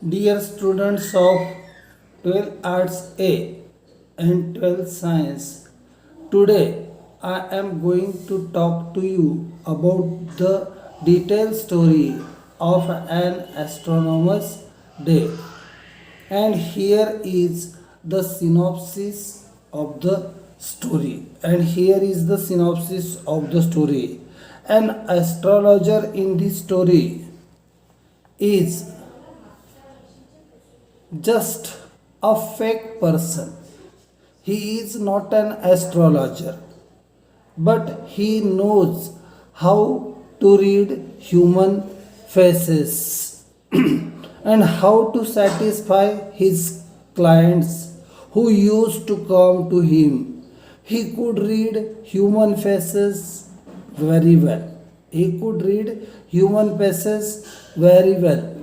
Dear students of 12 Arts A and 12 Science, today I am going to talk to you about the detailed story of an astronomer's day. And here is the synopsis of the story. And here is the synopsis of the story. An astrologer in this story is just a fake person. He is not an astrologer, but he knows how to read human faces and how to satisfy his clients who used to come to him. He could read human faces very well. He could read human faces very well.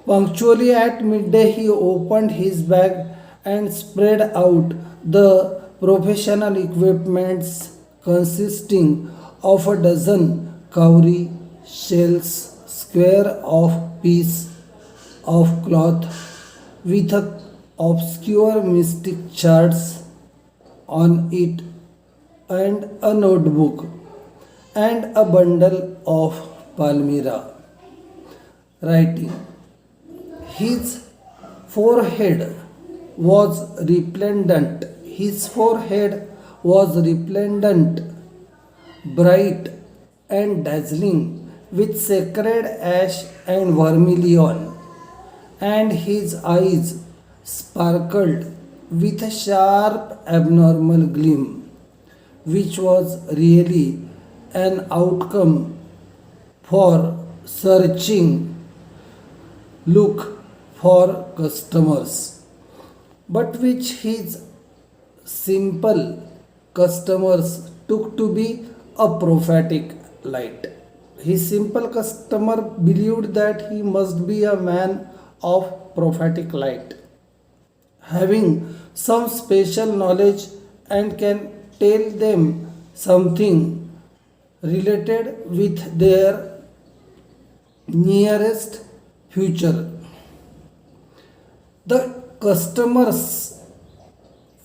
Punctually at midday, he opened his bag and spread out the professional equipments consisting of a dozen cowrie shells, square of piece of cloth with a obscure mystic charts on it and a notebook and a bundle of palmyra writing. His forehead was resplendent. His forehead was resplendent, bright and dazzling with sacred ash and vermilion, and his eyes sparkled with a sharp abnormal gleam, which was really an outcome for searching look for customers, but which his simple customers took to be a prophetic light. His simple customer believed that he must be a man of prophetic light, having some special knowledge and can tell them something related with their nearest future. The customers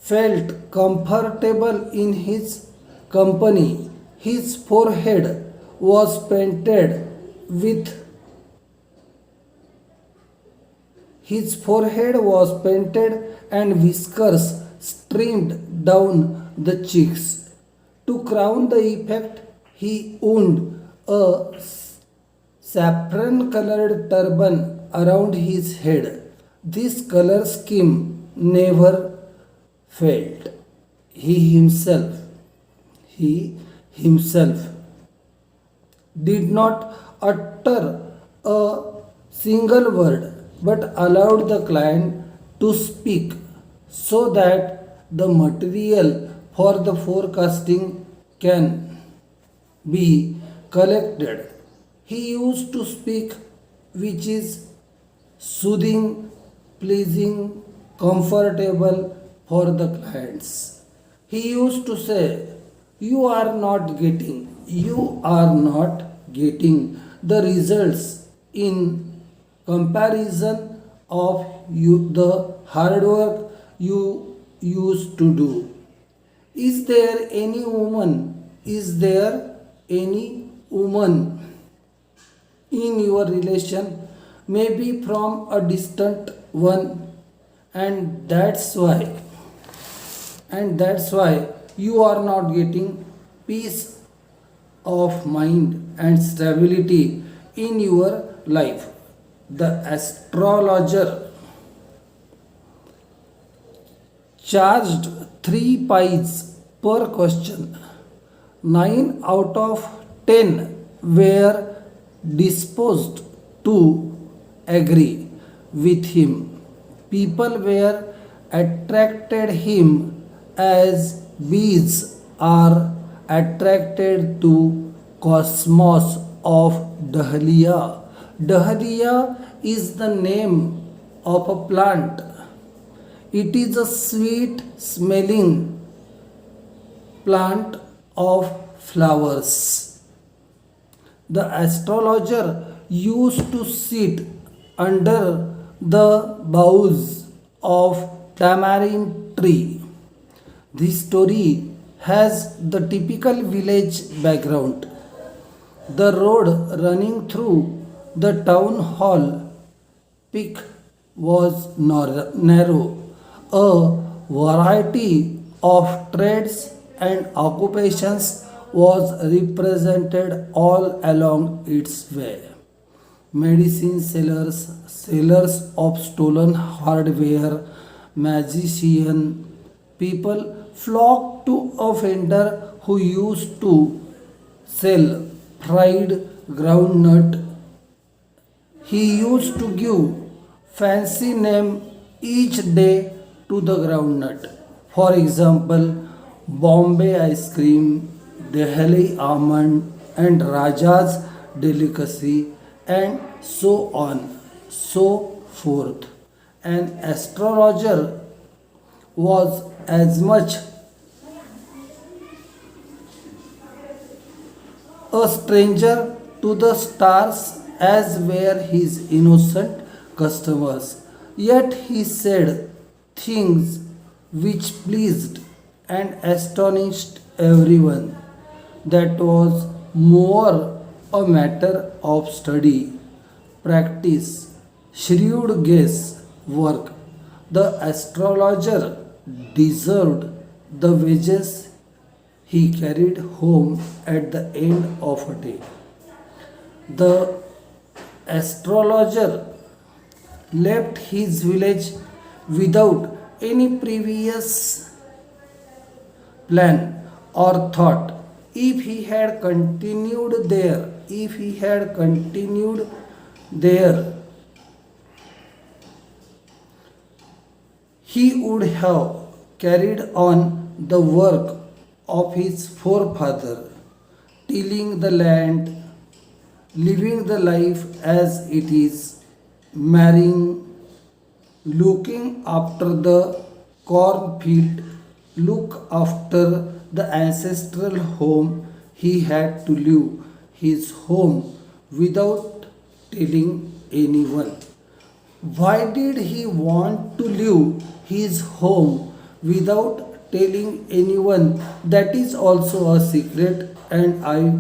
felt comfortable in his company. His forehead was painted with his forehead was painted and whiskers streamed down the cheeks. To crown the effect, he owned a saffron colored turban around his head. This color scheme never failed. He himself did not utter a single word but allowed the client to speak so that the material for the forecasting can be collected. He used to speak, which is soothing, pleasing, comfortable for the clients. He used to say, you are not getting the results in comparison of the hard work you used to do. Is there any woman? Is there any woman in your relation, maybe from a distant one, and that's why you are not getting peace of mind and stability in your life. The astrologer charged 3 pies per question. 9 out of 10 were disposed to agree with him. People were attracted him as bees are attracted to cosmos of dahlia. Dahlia is the name of a plant. It is a sweet smelling plant of flowers. The astrologer used to sit under the boughs of tamarind tree. This story has the typical village background. The road running through the town hall peak was narrow. A variety of trades and occupations was represented all along its way. Medicine sellers, sellers of stolen hardware, magician, people flocked to a vendor who used to sell fried groundnut. He used to give fancy name each day to the groundnut. For example, Bombay ice cream, Delhi almond, and Raja's delicacy, and so on, so forth. An astrologer was as much a stranger to the stars as were his innocent customers. Yet he said things which pleased and astonished everyone. That was more a matter of study, practice, shrewd guess work. The astrologer deserved the wages he carried home at the end of a day. The astrologer left his village without any previous plan or thought. If he had continued there, he would have carried on the work of his forefather, tilling the land, living the life as it is, marrying, looking after the cornfield, look after the ancestral home. He had to leave his home without telling anyone. Why did he want to leave his home without telling anyone? That is also a secret, and I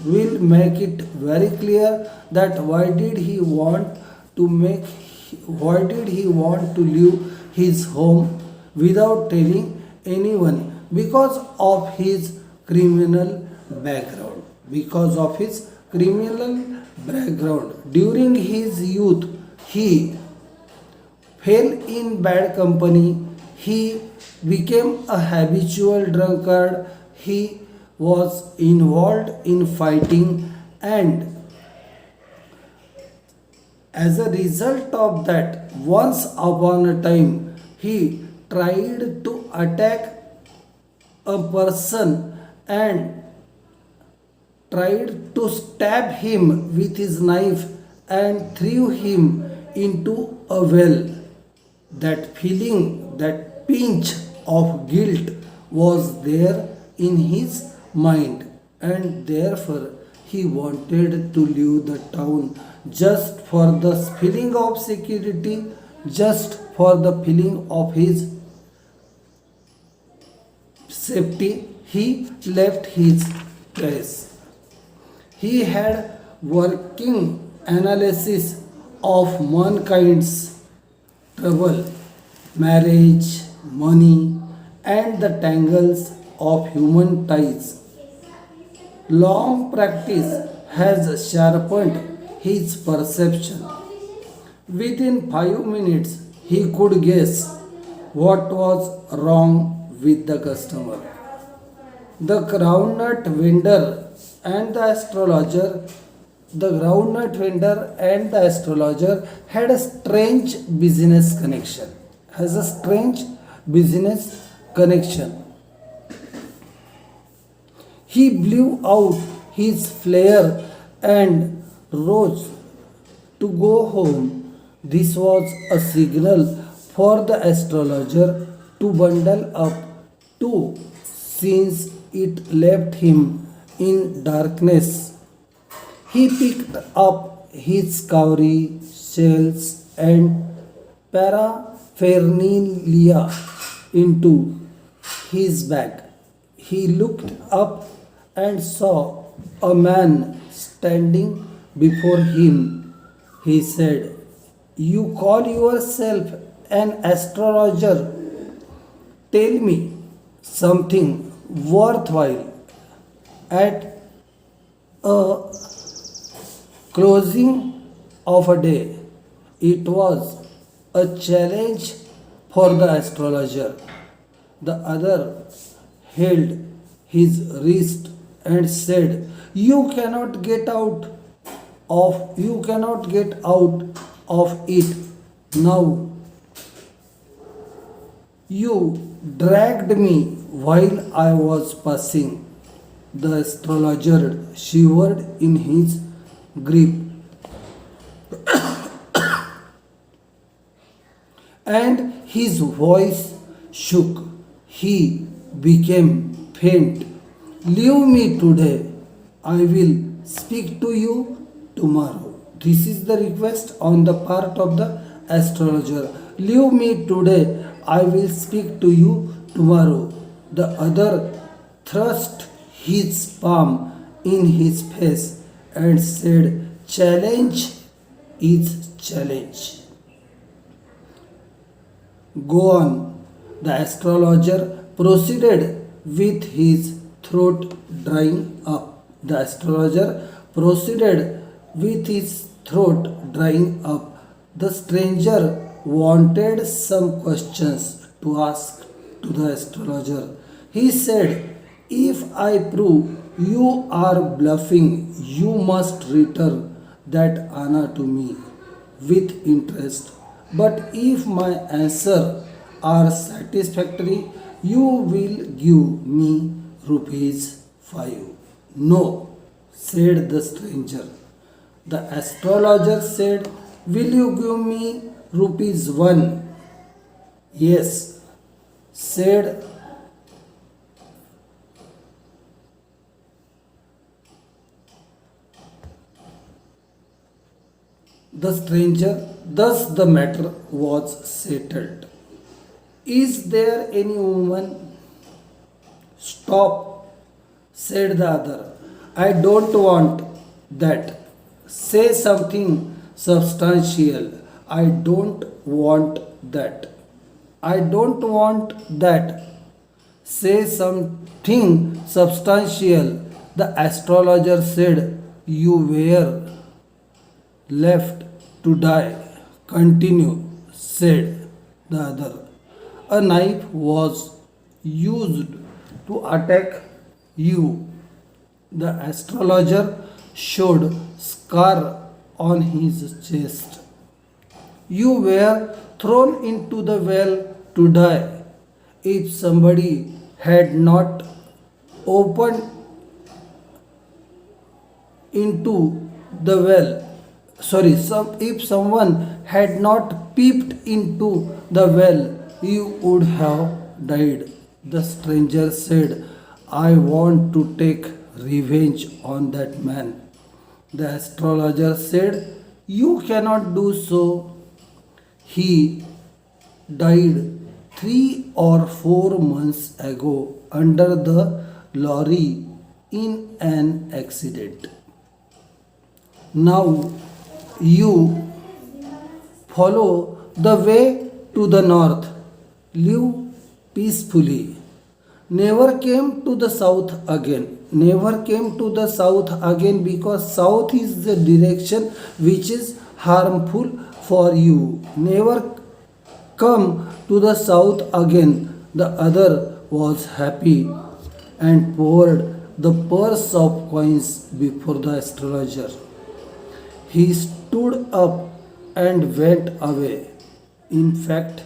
will make it very clear that why did he want to leave his home without telling anyone? Because of his criminal background. Because of his criminal background. During his youth, he fell in bad company. He became a habitual drunkard. He was involved in fighting, and as a result of that, once upon a time, he tried to attack a person and tried to stab him with his knife and threw him into a well. That feeling, that pinch of guilt was there in his mind, and therefore he wanted to leave the town just for the feeling of security, just for the feeling of his safety. He left his place. He had working analysis of mankind's trouble, marriage, money, and the tangles of human ties. Long practice has sharpened his perception. Within 5 minutes, he could guess what was wrong with the customer. The groundnut vendor and the astrologer, the groundnut vendor and the astrologer had a strange business connection. Has a strange business connection. He blew out his flare and rose to go home. This was a signal for the astrologer to bundle up too, since it left him in darkness. He picked up his cowrie, shells, and paraphernalia into his bag. He looked up and saw a man standing before him. He said, "You call yourself an astrologer? Tell me something worthwhile. At a closing of a day, it was a challenge for the astrologer. The other held his wrist and said, You cannot get out of it now. You dragged me while I was passing." The astrologer shivered in his grip and his voice shook. He became faint. "Leave me today. I will speak to you tomorrow." This is the request on the part of the astrologer. "Leave me today. I will speak to you tomorrow." The other thrust his palm in his face and said, "Challenge is challenge. Go on." The astrologer proceeded with his throat drying up. The astrologer proceeded with his throat drying up. The stranger wanted some questions to ask to the astrologer. He said, "If I prove you are bluffing, you must return that Anna to me with interest. But if my answer are satisfactory, you will give me rupees 5. "No," said the stranger. The astrologer said, "Will you give me rupees 1? "Yes," said the stranger. Thus the matter was settled. "Is there any woman?" "Stop," said the other. "I don't want that. Say something substantial." "I don't want that." "I don't want that. Say something substantial." The astrologer said, "You were left to die." "Continue," said the other. "A knife was used to attack you." The astrologer showed scar on his chest. "You were thrown into the well to die. If somebody had not opened into the well, if someone had not peeped into the well, you would have died." The stranger said, "I want to take revenge on that man." The astrologer said, "You cannot do so. He died 3 or 4 months ago under the lorry in an accident. Now you follow the way to the north. Live peacefully. Never came to the south again." Never came to the south again because south is the direction which is harmful for you. Never come to the south again. The other was happy and poured the purse of coins before the astrologer. He stood up and went away. In fact,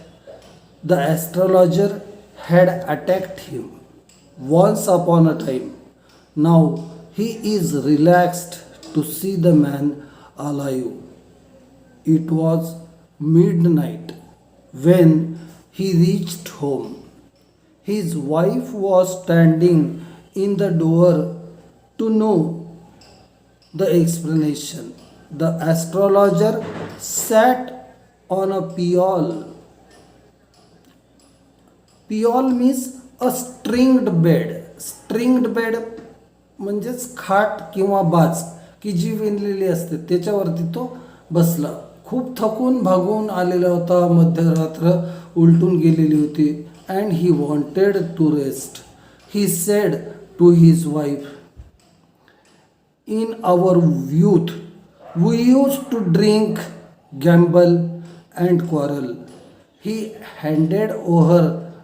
the astrologer had attacked him once upon a time. Now he is relaxed to see the man alive. It was midnight when he reached home. His wife was standing in the door to know the explanation. The astrologer sat on a peol. Peol means a stringed bed. Stringed bed म्हणजेच खाट किंवा बाज की जी विणलेली असते त्याच्यावरती तो बसला. खूप थकून भागून आलेला होता, मध्यरात्र उलटून गेलेली होती. And he wanted to rest. He said to his wife, in our youth, we used to drink, gamble, and quarrel. He handed over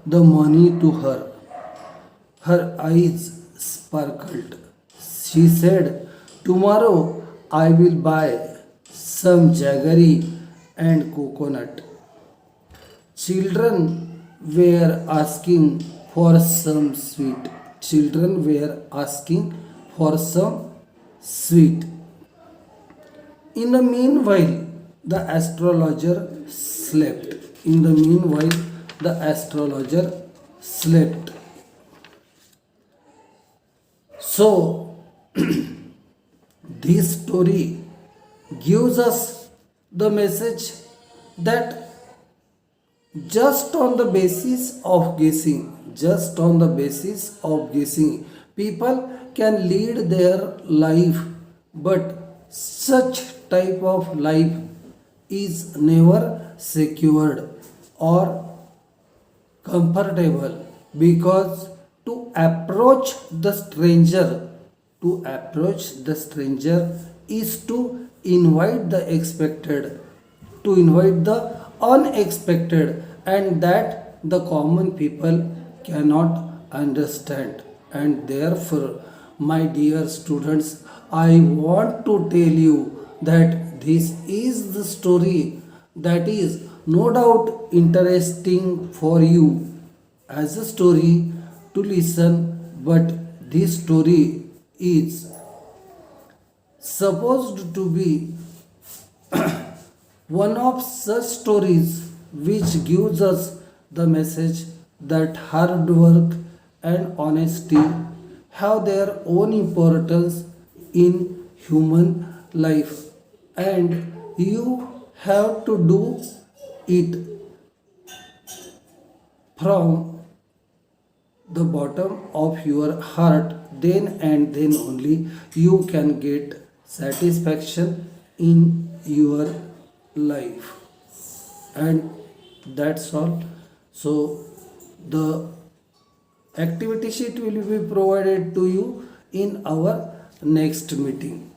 the money to her. Her eyes sparkled. She said, tomorrow I will buy some jaggery and coconut. Children were asking for some sweet. Children were asking for some sweet. In the meanwhile, the astrologer slept. In the meanwhile, the astrologer slept. So, this story gives us the message that just on the basis of guessing, people can lead their life, but such type of life is never secured or comfortable, because to approach the stranger is to invite the expected, to invite the unexpected, and that the common people cannot understand. And therefore, my dear students, I want to tell you that this is the story that is no doubt interesting for you as a story to listen, but this story is supposed to be one of such stories which gives us the message that hard work and honesty have their own importance in human life, and you have to do it from the bottom of your heart. Then and then only you can get satisfaction in your life. And that's all. So the activity sheet will be provided to you in our next meeting.